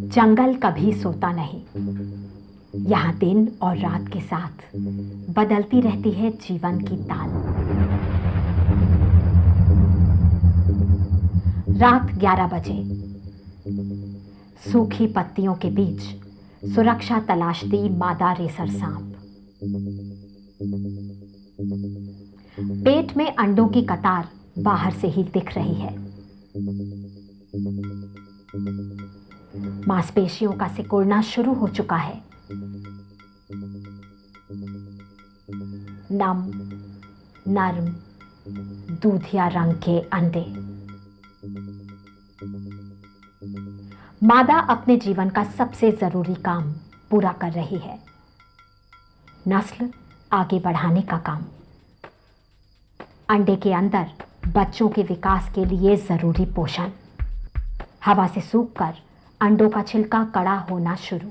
जंगल कभी सोता नहीं। यहाँ दिन और रात के साथ बदलती रहती है जीवन की ताल। रात 11 बजे सूखी पत्तियों के बीच सुरक्षा तलाशती मादा रेसर सांप। पेट में अंडों की कतार बाहर से ही दिख रही है। मांसपेशियों का सिकुड़ना शुरू हो चुका है। नम, नर्म, दूधिया रंग के अंडे। मादा अपने जीवन का सबसे जरूरी काम पूरा कर रही है, नस्ल आगे बढ़ाने का काम। अंडे के अंदर बच्चों के विकास के लिए जरूरी पोषण। हवा से सूखकर अंडों का छिलका कड़ा होना शुरू।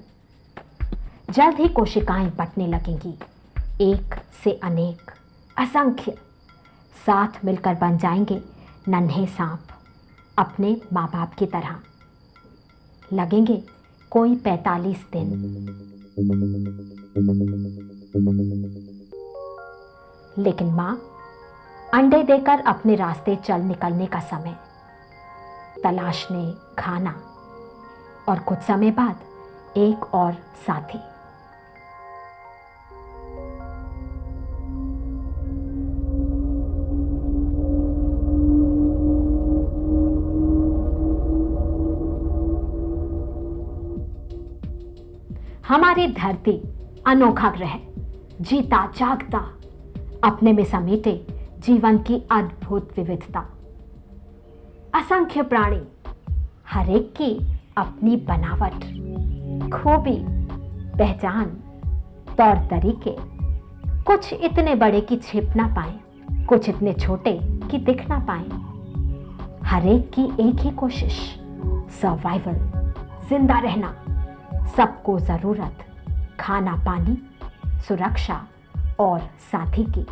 जल्द ही कोशिकाएं बंटने लगेंगी, एक से अनेक, असंख्य। साथ मिलकर बन जाएंगे नन्हे सांप, अपने माँ बाप की तरह। लगेंगे कोई 45 दिन। लेकिन माँ अंडे देकर अपने रास्ते चल निकलने का समय। तलाशने, खाना और कुछ समय बाद एक और साथी। हमारी धरती अनोखा ग्रह, जीता जागता, अपने में समेटे जीवन की अद्भुत विविधता। असंख्य प्राणी, हर एक की अपनी बनावट, खूबी, पहचान, तौर तरीके। कुछ इतने बड़े कि छिप ना पाए, कुछ इतने छोटे कि दिख ना पाए। हर एक की एक ही कोशिश, सर्वाइवल, जिंदा रहना। सबको जरूरत खाना, पानी, सुरक्षा और साथी की।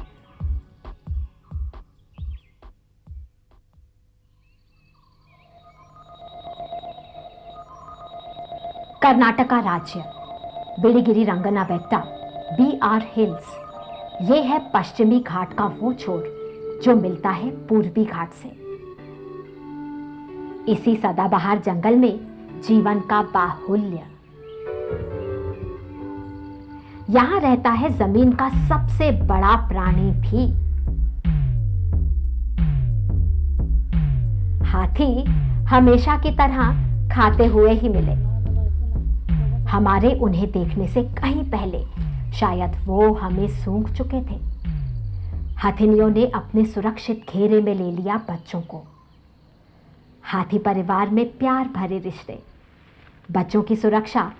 कर्नाटका राज्य, बिलिगिरी रंगना बेट्टा, BR हिल्स। ये है पश्चिमी घाट का वो छोर जो मिलता है पूर्वी घाट से। इसी सदाबहार जंगल में जीवन का बाहुल्य। यहां रहता है जमीन का सबसे बड़ा प्राणी भी। हाथी हमेशा की तरह खाते हुए ही मिले। हमारे उन्हें देखने से कहीं पहले शायद वो हमें सूंघ चुके थे। हथिनियों ने अपने सुरक्षित घेरे में ले लिया बच्चों को। हाथी परिवार में प्यार भरे रिश्ते, बच्चों की सुरक्षा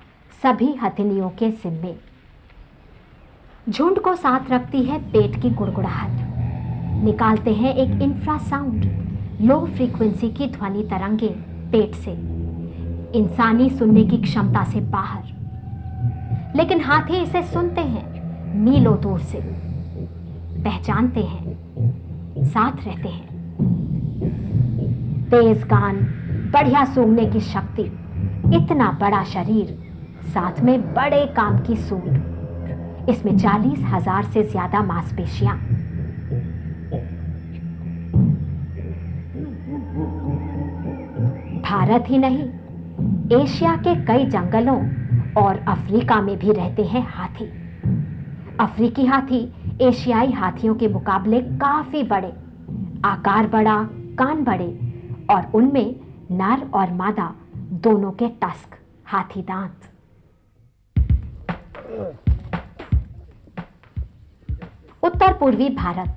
सभी हथिनियों के जिम्मे। झुंड को साथ रखती है पेट की गुड़गुड़ाहट। निकालते हैं एक इंफ्रासाउंड, लो फ्रीक्वेंसी की ध्वनि तरंगे पेट से, इंसानी सुनने की क्षमता से बाहर। लेकिन हाथी इसे सुनते हैं मीलों दूर से, पहचानते हैं, साथ रहते हैं। तेज कान, बढ़िया सूंघने की शक्ति, इतना बड़ा शरीर, साथ में बड़े काम की सूंड। इसमें 40,000 से ज्यादा मांसपेशियां। भारत ही नहीं, एशिया के कई जंगलों और अफ्रीका में भी रहते हैं हाथी। अफ्रीकी हाथी एशियाई हाथियों के मुकाबले काफी बड़े, आकार बड़ा, कान बड़े और उनमें नर और मादा दोनों के टस्क, हाथी दांत। उत्तर पूर्वी भारत,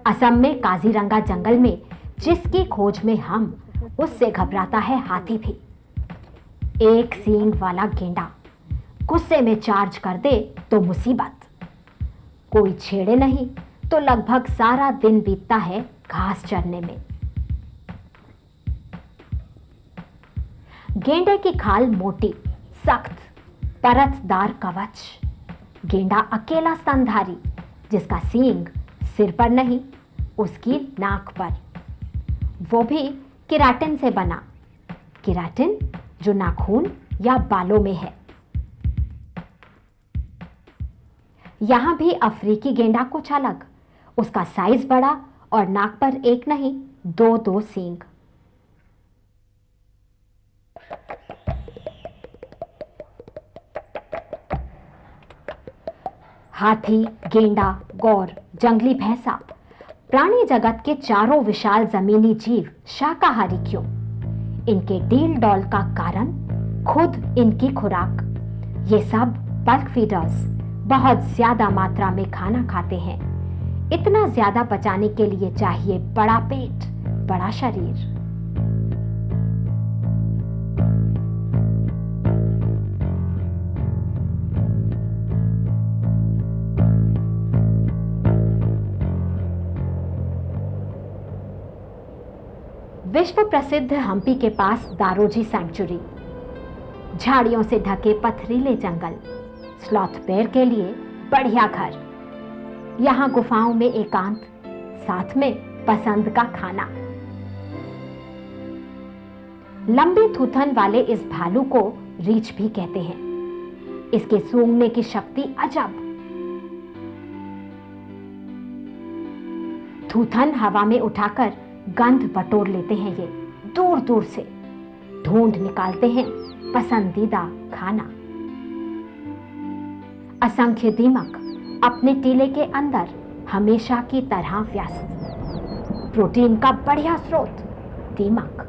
असम में काजीरंगा जंगल में जिसकी खोज में हम, उससे घबराता है हाथी भी। एक सींग वाला गेंडा गुस्से में चार्ज कर दे तो मुसीबत। कोई छेड़े नहीं तो लगभग सारा दिन बीतता है घास चरने में। गेंडे की खाल मोटी, सख्त, परतदार कवच। गेंडा अकेला स्तनधारी, जिसका सींग सिर पर नहीं, उसकी नाक पर। वो भी केराटिन से बना। केराटिन जो नाखून या बालों में है। यहां भी अफ्रीकी गेंडा कुछ अलग, उसका साइज बड़ा और नाक पर एक नहीं दो दो सींग। हाथी, गेंडा, गौर, जंगली भैंसा, प्राणी जगत के चारों विशाल जमीनी जीव शाकाहारी क्यों? इनके डील डॉल का कारण खुद इनकी खुराक। ये सब बल्क फीडर्स बहुत ज्यादा मात्रा में खाना खाते हैं। इतना ज्यादा पचाने के लिए चाहिए बड़ा पेट, बड़ा शरीर। विश्व प्रसिद्ध हम्पी के पास दारोजी सैंक्चुरी, झाड़ियों से ढके पथरीले जंगल, स्लॉथ बेयर के लिए बढ़िया घर, यहां गुफाओं में एकांत, साथ में पसंद का खाना। लंबे थूथन वाले इस भालू को रीछ भी कहते हैं। इसके सूंघने की शक्ति अजब। थूथन हवा में उठाकर गंध बटोर लेते हैं। ये दूर दूर से ढूंढ निकालते हैं पसंदीदा खाना। असंख्य दीमक अपने टीले के अंदर हमेशा की तरह व्यस्त। प्रोटीन का बढ़िया स्रोत दीमक।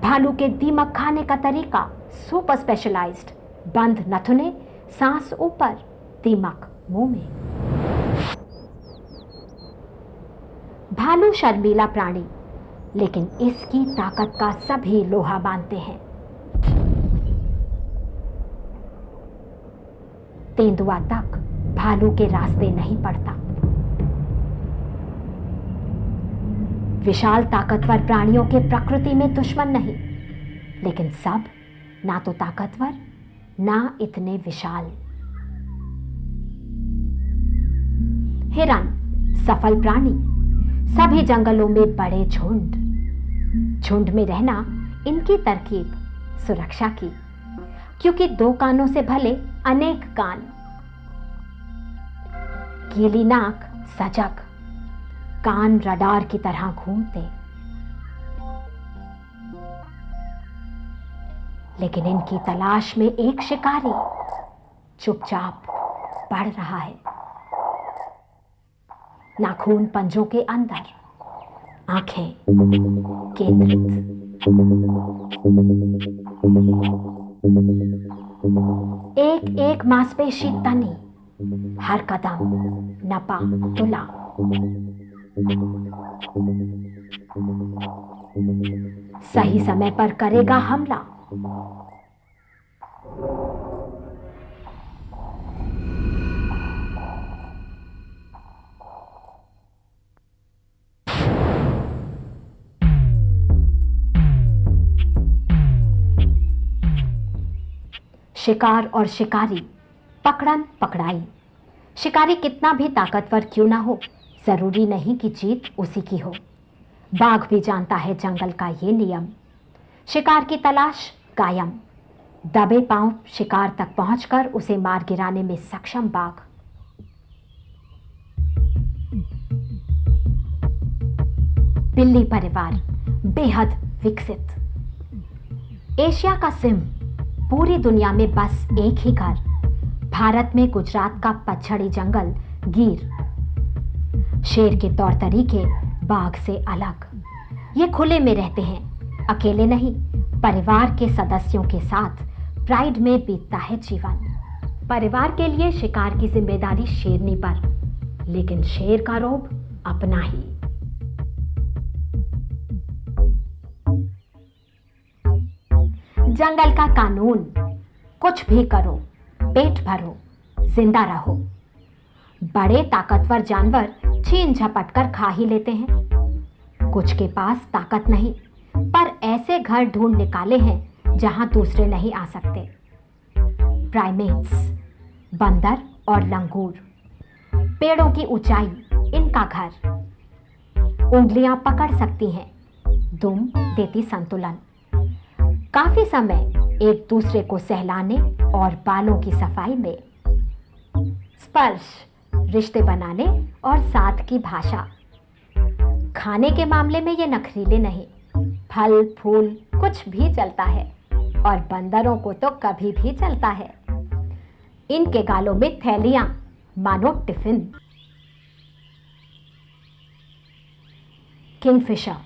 भालू के दीमक खाने का तरीका सुपर स्पेशलाइज्ड। बंद नथुने, सांस ऊपर, दीमक मुंह में। भालू शर्मीला प्राणी, लेकिन इसकी ताकत का सभी लोहा मानते हैं। तेंदुआ तक भालू के रास्ते नहीं पड़ता। विशाल ताकतवर प्राणियों के प्रकृति में दुश्मन नहीं, लेकिन सब ना तो ताकतवर ना इतने विशाल। हिरन सफल प्राणी, सभी जंगलों में बड़े झुंड। झुंड में रहना इनकी तरकीब सुरक्षा की, क्योंकि दो कानों से भले अनेक कान। गीली नाक सजग, कान रडार की तरह घूमते। लेकिन इनकी तलाश में एक शिकारी चुपचाप बढ़ रहा है। नाखून पंजों के अंदर, आंखें केंद्रित। एक एक मांसपेशी तनी, हर कदम नपा तुला। सही समय पर करेगा हमला। शिकार और शिकारी, पकड़न पकड़ाई। शिकारी कितना भी ताकतवर क्यों ना हो, जरूरी नहीं कि जीत उसी की हो। बाघ भी जानता है जंगल का ये नियम। शिकार की तलाश कायम, दबे पांव शिकार तक पहुंचकर उसे मार गिराने में सक्षम बाघ। बिल्ली परिवार बेहद विकसित। एशिया का सिंह, पूरी दुनिया में बस एक ही घर, भारत में गुजरात का पछड़ी जंगल गिर। शेर के तौर तरीके बाघ से अलग। ये खुले में रहते हैं, अकेले नहीं, परिवार के सदस्यों के साथ प्राइड में बीतता है जीवन। परिवार के लिए शिकार की जिम्मेदारी शेरनी पर, लेकिन शेर का रोब अपना ही। जंगल का कानून, कुछ भी करो, पेट भरो, जिंदा रहो। बड़े ताकतवर जानवर छीन झपट कर खा ही लेते हैं। कुछ के पास ताकत नहीं, पर ऐसे घर ढूंढ निकाले हैं जहां दूसरे नहीं आ सकते। प्राइमेट्स, बंदर और लंगूर, पेड़ों की ऊंचाई इनका घर। उंगलियां पकड़ सकती हैं, दुम देती संतुलन। काफी समय एक दूसरे को सहलाने और बालों की सफाई में, स्पर्श रिश्ते बनाने और साथ की भाषा। खाने के मामले में ये नखरीले नहीं, फल फूल कुछ भी चलता है, और बंदरों को तो कभी भी चलता है। इनके गालों में थैलियां मानो टिफिन। किंगफिशर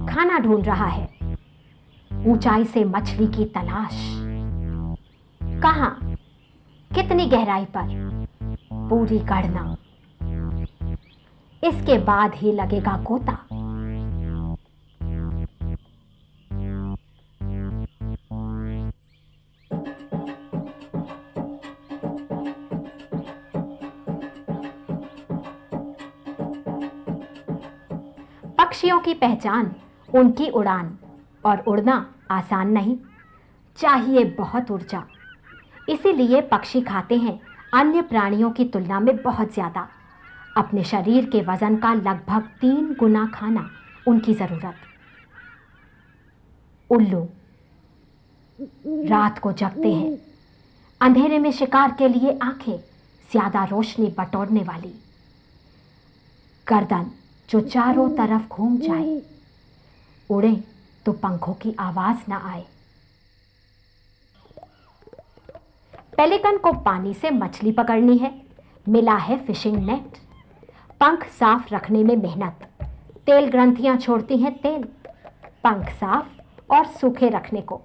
खाना ढूंढ रहा है, ऊंचाई से मछली की तलाश। कहां, कितनी गहराई पर, पूरी गणना। इसके बाद ही लगेगा गोता। पक्षियों की पहचान उनकी उड़ान, और उड़ना आसान नहीं, चाहिए बहुत ऊर्जा। इसीलिए पक्षी खाते हैं अन्य प्राणियों की तुलना में बहुत ज्यादा। अपने शरीर के वजन का लगभग 3 गुना खाना उनकी जरूरत। उल्लू रात को जगते हैं, अंधेरे में शिकार के लिए आंखें ज्यादा रोशनी बटोरने वाली। गर्दन जो चारों तरफ घूम जाए, उड़े तो पंखों की आवाज ना आए। पेलिकन को पानी से मछली पकड़नी है, मिला है फिशिंग नेट। पंख साफ रखने में मेहनत, तेल ग्रंथियां छोड़ती हैं तेल, पंख साफ और सूखे रखने को।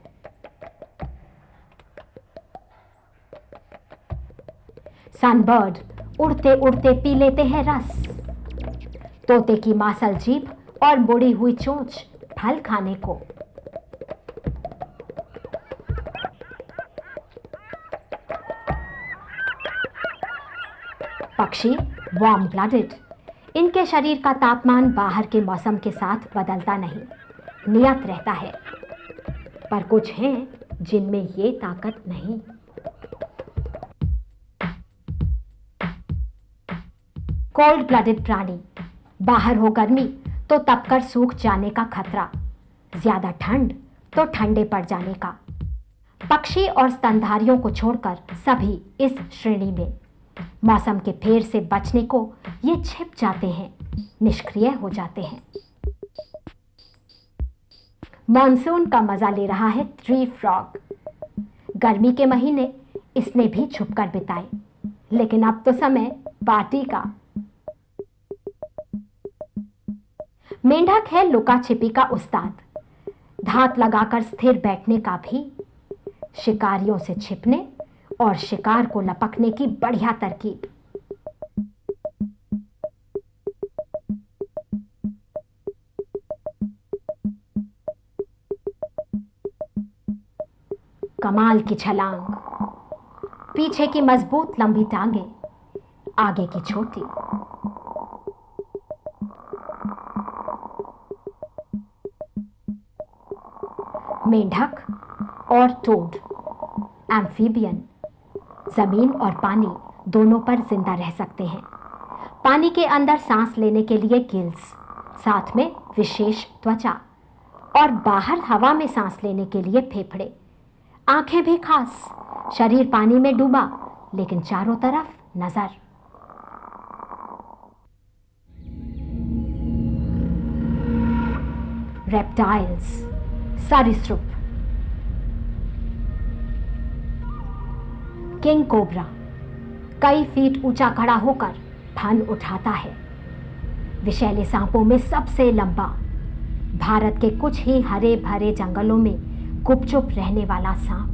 सनबर्ड उड़ते उड़ते पी लेते हैं रस। तोते की मासल जीभ और मुड़ी हुई चोंच फल खाने को। पक्षी वार्म ब्लडेड, इनके शरीर का तापमान बाहर के मौसम के साथ बदलता नहीं, नियत रहता है। पर कुछ हैं जिनमें ये ताकत नहीं। कोल्ड ब्लडेड प्राणी, बाहर हो गर्मी तो तपकर सूख जाने का खतरा, ज्यादा ठंड तो ठंडे पड़ जाने का। पक्षी और स्तनधारियों को छोड़कर सभी इस श्रेणी में। मौसम के फेर से बचने को ये छिप जाते हैं, निष्क्रिय हो जाते हैं। मॉनसून का मजा ले रहा है ट्री फ्रॉग। गर्मी के महीने इसने भी छुपकर बिताए, लेकिन अब तो समय पार्टी का। मेंढक है लुका छिपी का उस्ताद, धात लगाकर स्थिर बैठने का भी। शिकारियों से छिपने और शिकार को लपकने की बढ़िया तरकीब। कमाल की छलांग, पीछे की मजबूत लंबी टांगे, आगे की छोटी। मेंढक और टोड एम्फीबियन, जमीन और पानी दोनों पर जिंदा रह सकते हैं। पानी के अंदर सांस लेने के लिए गिल्स, साथ में विशेष त्वचा, और बाहर हवा में सांस लेने के लिए फेफड़े। आंखें भी खास, शरीर पानी में डूबा लेकिन चारों तरफ नजर। रेप्टाइल्स, सरीसृप। किंग कोबरा कई फीट ऊंचा खड़ा होकर फन उठाता है। विषैले सांपों में सबसे लंबा, भारत के कुछ ही हरे भरे जंगलों में गुपचुप रहने वाला सांप।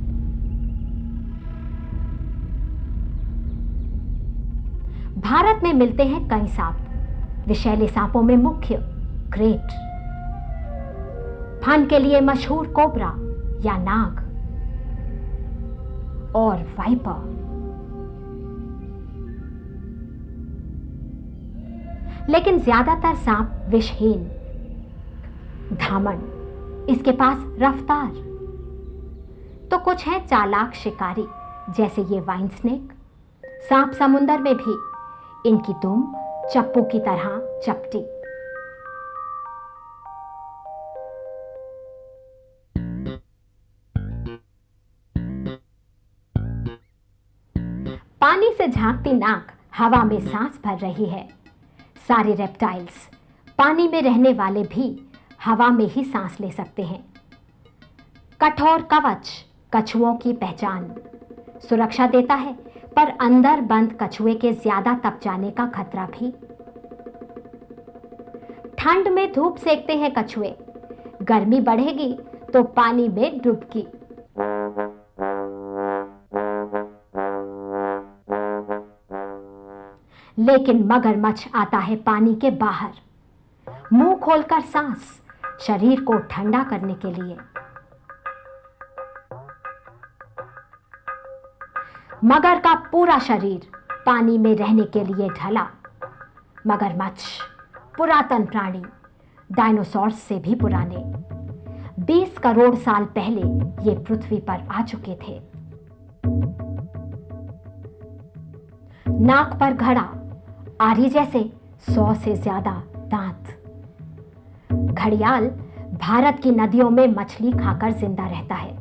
भारत में मिलते हैं कई सांप। विषैले सांपों में मुख्य ग्रेट, फन के लिए मशहूर कोबरा या नाग, और वाइपर। लेकिन ज्यादातर सांप विषहीन। धामन, इसके पास रफ्तार। तो कुछ है चालाक शिकारी, जैसे ये वाइन स्नेक। सांप समुंदर में भी, इनकी दुम चप्पू की तरह चपटी। पानी से झांकती नाक हवा में सांस भर रही है। सारे रेप्टाइल्स, पानी में रहने वाले भी हवा में ही सांस ले सकते हैं। कठोर कवच कछुओं की पहचान, सुरक्षा देता है, पर अंदर बंद कछुए के ज्यादा तप जाने का खतरा भी। ठंड में धूप सेकते हैं कछुए, गर्मी बढ़ेगी तो पानी में डुबकी। लेकिन मगरमच्छ आता है पानी के बाहर, मुंह खोलकर सांस, शरीर को ठंडा करने के लिए। मगर का पूरा शरीर पानी में रहने के लिए ढला। मगरमच्छ पुरातन प्राणी, डायनासोर्स से भी पुराने। 20 करोड़ साल पहले ये पृथ्वी पर आ चुके थे। नाक पर घड़ा, आरी जैसे 100 से ज्यादा दांत। घड़ियाल भारत की नदियों में मछली खाकर जिंदा रहता है।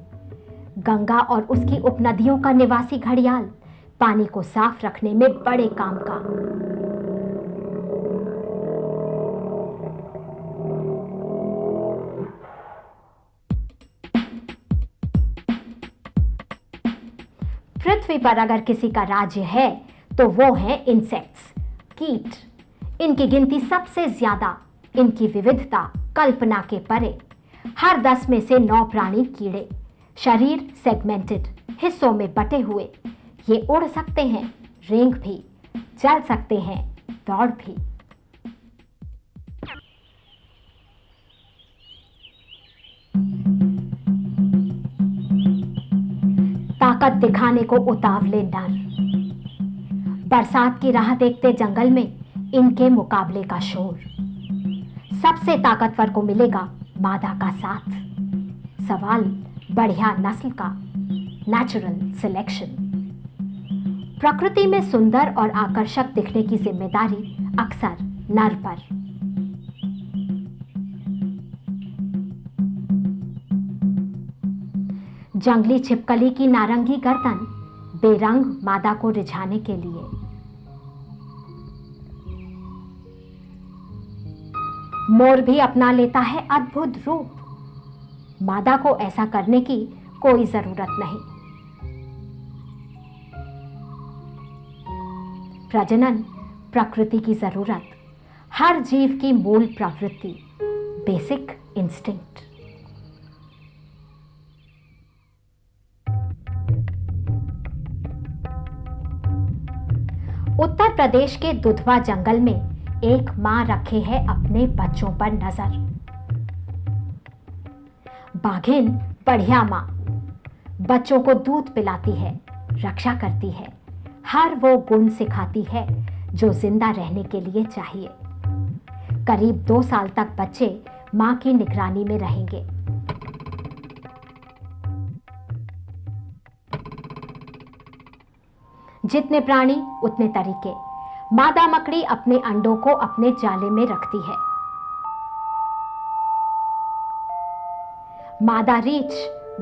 गंगा और उसकी उपनदियों का निवासी घड़ियाल पानी को साफ रखने में बड़े काम का। पृथ्वी पर अगर किसी का राज्य है तो वो है इंसेक्ट्स, कीट। इनकी गिनती सबसे ज्यादा, इनकी विविधता कल्पना के परे। हर 10 में से 9 प्राणी कीड़े, शरीर सेगमेंटेड, हिस्सों में बटे हुए। ये उड़ सकते हैं, रेंग भी, चल सकते हैं, दौड़ भी। ताकत दिखाने को उतावले नर, बरसात की राह देखते जंगल में इनके मुकाबले का शोर। सबसे ताकतवर को मिलेगा मादा का साथ। सवाल बढ़िया नस्ल का, नेचुरल सिलेक्शन। प्रकृति में सुंदर और आकर्षक दिखने की जिम्मेदारी अक्सर नर पर। जंगली छिपकली की नारंगी गर्दन बेरंग मादा को रिझाने के लिए। मोर भी अपना लेता है अद्भुत रूप। मादा को ऐसा करने की कोई जरूरत नहीं। प्रजनन प्रकृति की जरूरत, हर जीव की मूल प्रवृत्ति, बेसिक इंस्टिंक्ट। उत्तर प्रदेश के दुधवा जंगल में एक मां रखे है अपने बच्चों पर नजर। बाघिन बढ़िया मां, बच्चों को दूध पिलाती है, रक्षा करती है, हर वो गुण सिखाती है जो जिंदा रहने के लिए चाहिए। करीब 2 साल तक बच्चे मां की निगरानी में रहेंगे। जितने प्राणी उतने तरीके। मादा मकड़ी अपने अंडों को अपने जाले में रखती है। मादा रीछ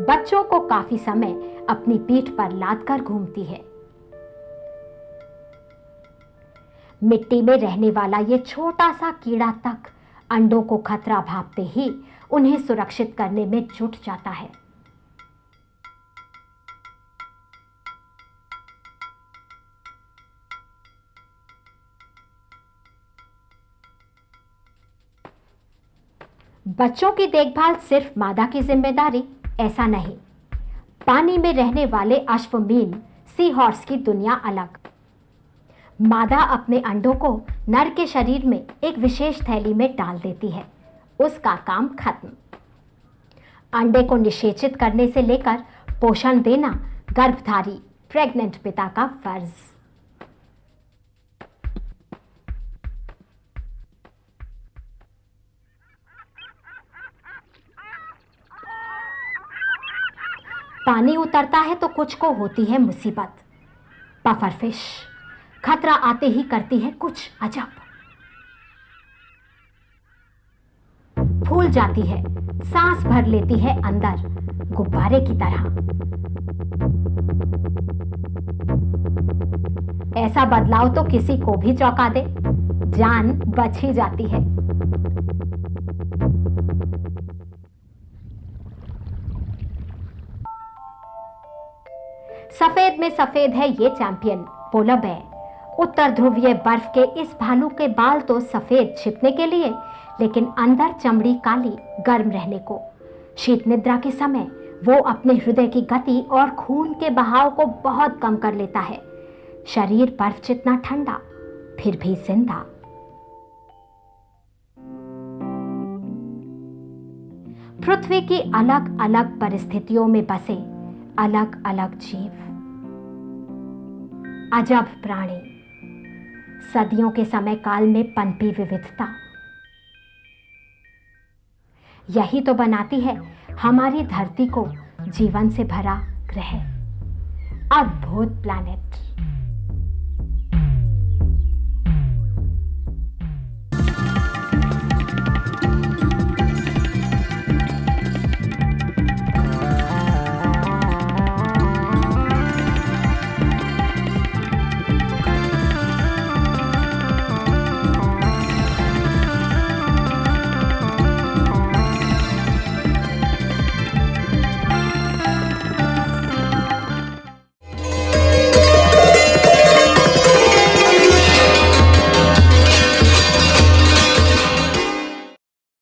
बच्चों को काफी समय अपनी पीठ पर लादकर घूमती है। मिट्टी में रहने वाला ये छोटा सा कीड़ा तक अंडों को खतरा भांपते ही उन्हें सुरक्षित करने में जुट जाता है। बच्चों की देखभाल सिर्फ मादा की जिम्मेदारी, ऐसा नहीं। पानी में रहने वाले अश्वमीन, सी हॉर्स की दुनिया अलग। मादा अपने अंडों को नर के शरीर में एक विशेष थैली में डाल देती है, उसका काम खत्म। अंडे को निषेचित करने से लेकर पोषण देना गर्भधारी प्रेग्नेंट पिता का फर्ज। पानी उतरता है तो कुछ को होती है मुसीबत। पफरफिश खतरा आते ही करती है कुछ अजब। फूल जाती है, सांस भर लेती है अंदर, गुब्बारे की तरह। ऐसा बदलाव तो किसी को भी चौंका दे, जान बच ही जाती है। सफेद में सफेद है ये चैंपियन पोलर बेयर। उत्तर ध्रुवीय बर्फ के इस भालू के बाल तो सफेद छिपने के लिए, लेकिन अंदर चमड़ी काली गर्म रहने को। शीत निद्रा के समय वो अपने हृदय की गति और खून के बहाव को बहुत कम कर लेता है। शरीर बर्फ जितना ठंडा, फिर भी जिंदा। पृथ्वी की अलग अलग परिस्थितियों में बसे अलग अलग जीव, अजब प्राणी, सदियों के समय काल में पनपी विविधता, यही तो बनाती है हमारी धरती को जीवन से भरा ग्रह, अद्भुत प्लैनेट।